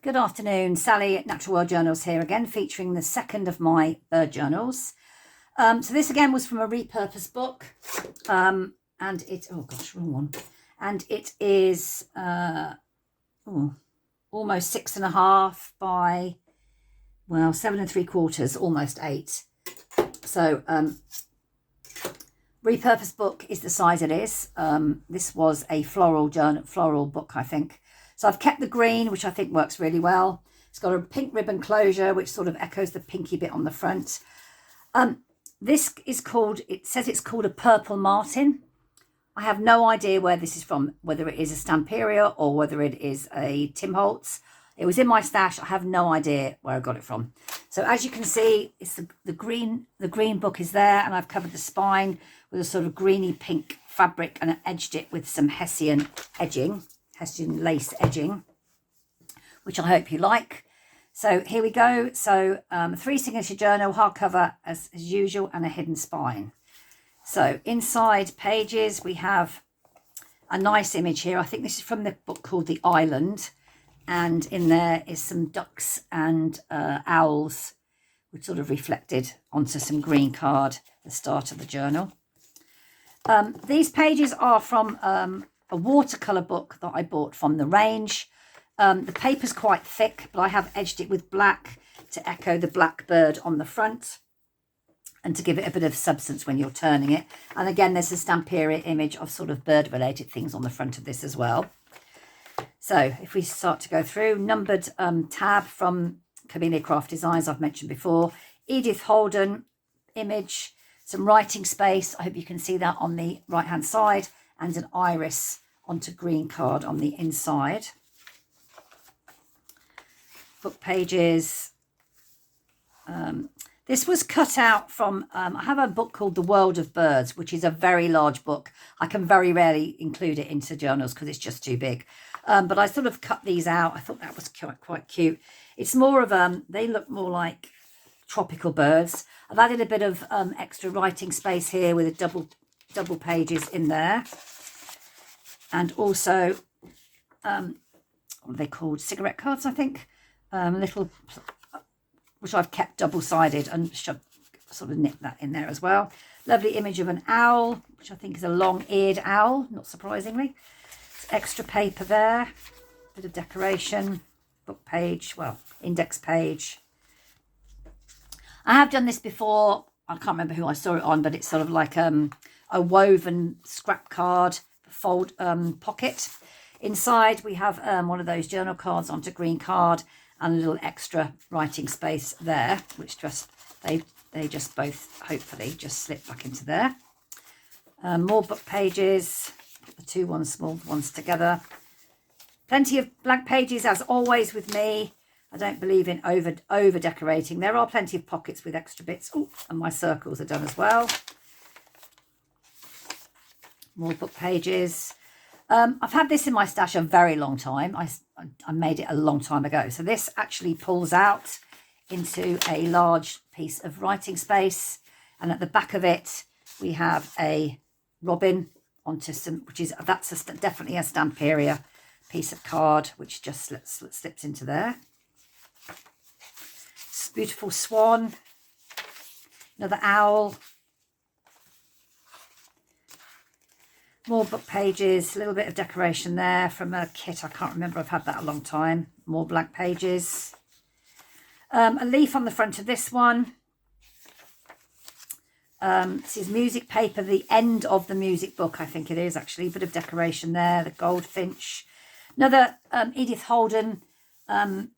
Good afternoon, Sally at Natural World Journals here again, featuring the second of my bird journals. So this again was from a repurposed book, and it, oh gosh, wrong one. And it is almost 6.5 by, well, 7 3/4, almost 8. So repurposed book is the size it is. This was a floral book, I think. So I've kept the green, which I think works really well. It's got a pink ribbon closure, which sort of echoes the pinky bit on the front. This is called, it says it's called a purple martin. I have no idea where this is from, whether it is a Stamperia or whether it is a Tim Holtz. It was in my stash. I have no idea where I got it from. So as you can see, it's the green book is there, and I've covered the spine with a sort of greeny pink fabric, and I edged it with some Hessian lace edging, which I hope you like. So here we go. So 3 signature journal, hardcover as usual, and a hidden spine. So inside pages, we have a nice image here. I think this is from the book called The Island. And in there is some ducks and owls, which sort of reflected onto some green card at the start of the journal. These pages are from a watercolour book that I bought from the range. The paper's quite thick, but I have edged it with black to echo the black bird on the front and to give it a bit of substance when you're turning it. And again, there's a Stamperia image of sort of bird related things on the front of this as well. So if we start to go through, numbered tab from Camellia Craft Designs, I've mentioned before. Edith Holden image, some writing space. I hope you can see that on the right hand side, and an iris onto green card on the inside. Book pages. This was cut out from, I have a book called The World of Birds, which is a very large book. I can very rarely include it into journals because it's just too big. But I sort of cut these out. I thought that was quite cute. It's more of, they look more like tropical birds. I've added a bit of extra writing space here with a double pages in there. And also, what are they called? Cigarette cards, I think. Little, which I've kept double-sided and sort of knit that in there as well. Lovely image of an owl, which I think is a long-eared owl, not surprisingly. Extra paper there, bit of decoration, book page, well, index page. I have done this before. I can't remember who I saw it on, but it's sort of like a woven scrap card fold pocket. Inside we have one of those journal cards onto green card, and a little extra writing space there, which just they just both hopefully just slip back into there. More book pages, put the two small ones together. Plenty of blank pages as always with me. I don't believe in over decorating. There are plenty of pockets with extra bits. Oh, and my circles are done as well. More book pages. I've had this in my stash a very long time. I made it a long time ago. So this actually pulls out into a large piece of writing space. And at the back of it, we have a robin onto some, that's definitely a Stamperia piece of card, which just slips into there. Beautiful swan, another owl. More book pages, a little bit of decoration there from a kit. I can't remember, I've had that a long time. More blank pages. A leaf on the front of this one. This is music paper, the end of the music book, I think it is actually. A bit of decoration there, the goldfinch. Another Edith Holden, what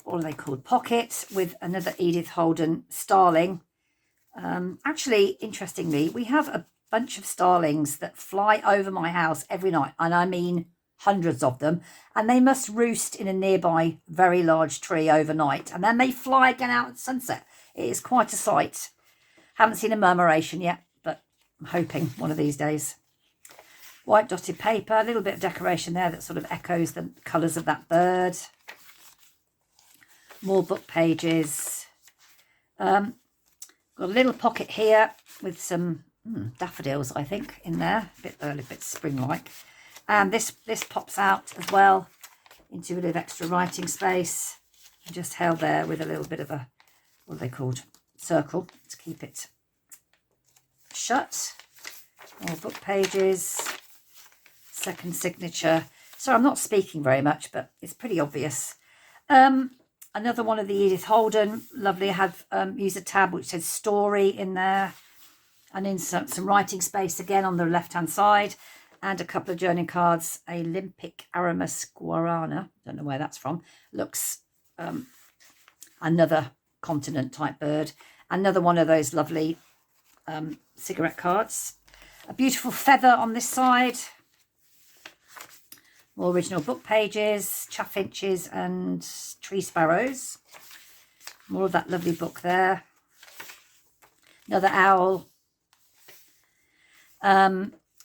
are they called? Pocket, with another Edith Holden starling. Actually, interestingly, we have a bunch of starlings that fly over my house every night, and I mean hundreds of them, and they must roost in a nearby very large tree overnight, and then they fly again out at sunset. It is quite a sight. Haven't seen a murmuration yet, but I'm hoping one of these days. White dotted paper, a little bit of decoration there that sort of echoes the colours of that bird. More book pages. Got a little pocket here with some daffodils, I think, in there. A bit early, a bit spring-like. And this pops out as well into a bit of extra writing space. And just held there with a little bit of a, what are they called? Circle to keep it shut. More book pages. Second signature. So I'm not speaking very much, but it's pretty obvious. Another one of the Edith Holden. Lovely. I have used a tab which says story in there. And in some writing space again on the left-hand side. And a couple of journaling cards. A Olympic Aramus guarana. Don't know where that's from. Looks another continent type bird. Another one of those lovely cigarette cards. A beautiful feather on this side. More original book pages, chaffinches and tree sparrows. More of that lovely book there. Another owl.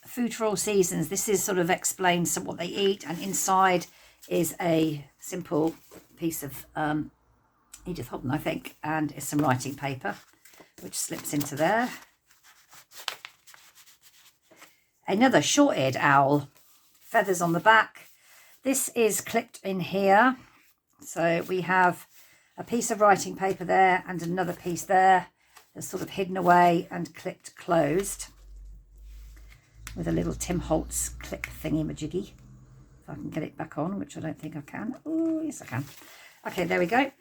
Food for all seasons. This is sort of explains what they eat, and inside is a simple piece of Edith Holden, I think, and it's some writing paper which slips into there. Another short-eared owl, feathers on the back. This is clipped in here. So we have a piece of writing paper there and another piece there that's sort of hidden away and clipped closed with a little Tim Holtz clip thingy-majiggy. If I can get it back on, which I don't think I can. Oh, yes I can. Okay, there we go.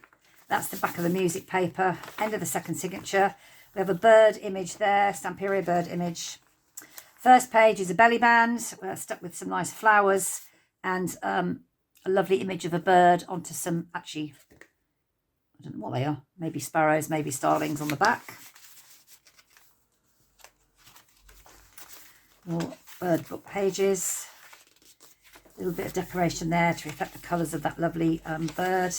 That's the back of the music paper. End of the second signature. We have a bird image there, Stamperia bird image. First page is a belly band stuck with some nice flowers and a lovely image of a bird onto some, actually, I don't know what they are. Maybe sparrows, maybe starlings on the back. More bird book pages. A little bit of decoration there to reflect the colours of that lovely bird.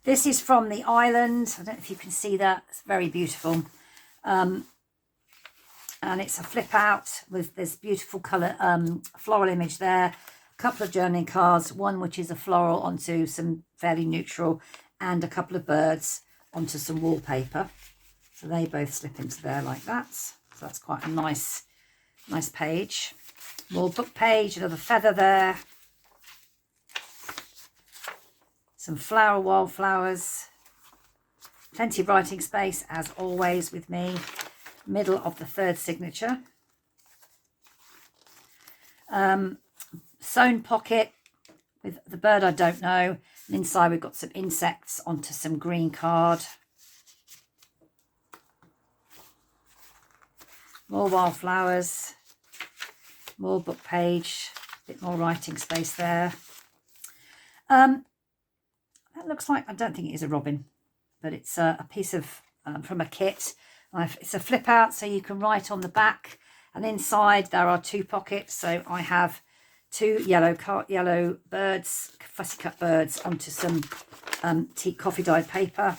This is from the island. I don't know if you can see that. It's very beautiful. And it's a flip out with this beautiful colour floral image there. A couple of journaling cards, one which is a floral onto some fairly neutral, and a couple of birds onto some wallpaper. So they both slip into there like that. So that's quite a nice page. More book page, another feather there. Some wildflowers. Plenty of writing space as always with me. Middle of the third signature. Sewn pocket with the bird I don't know. And inside we've got some insects onto some green card. More wildflowers. More book page. A bit more writing space there. That looks like, I don't think it is a robin, but it's a piece of from a kit. It's a flip out, so you can write on the back, and inside there are two pockets. So I have two yellow birds, fussy cut birds, onto some coffee dyed paper.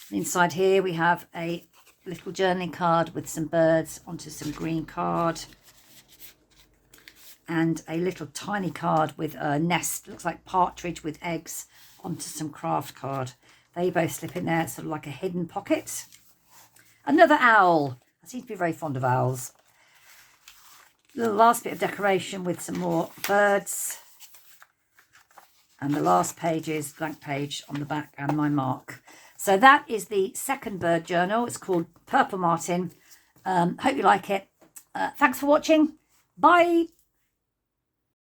And inside here we have a little journaling card with some birds onto some green card, and a little tiny card with a nest, looks like partridge with eggs, onto some craft card. They both slip in there. It's sort of like a hidden pocket. Another owl. I seem to be very fond of owls. The last bit of decoration with some more birds. And the last page is blank page on the back and my mark. So that is the second bird journal. It's called Purple Martin. Hope you like it. Thanks for watching. Bye.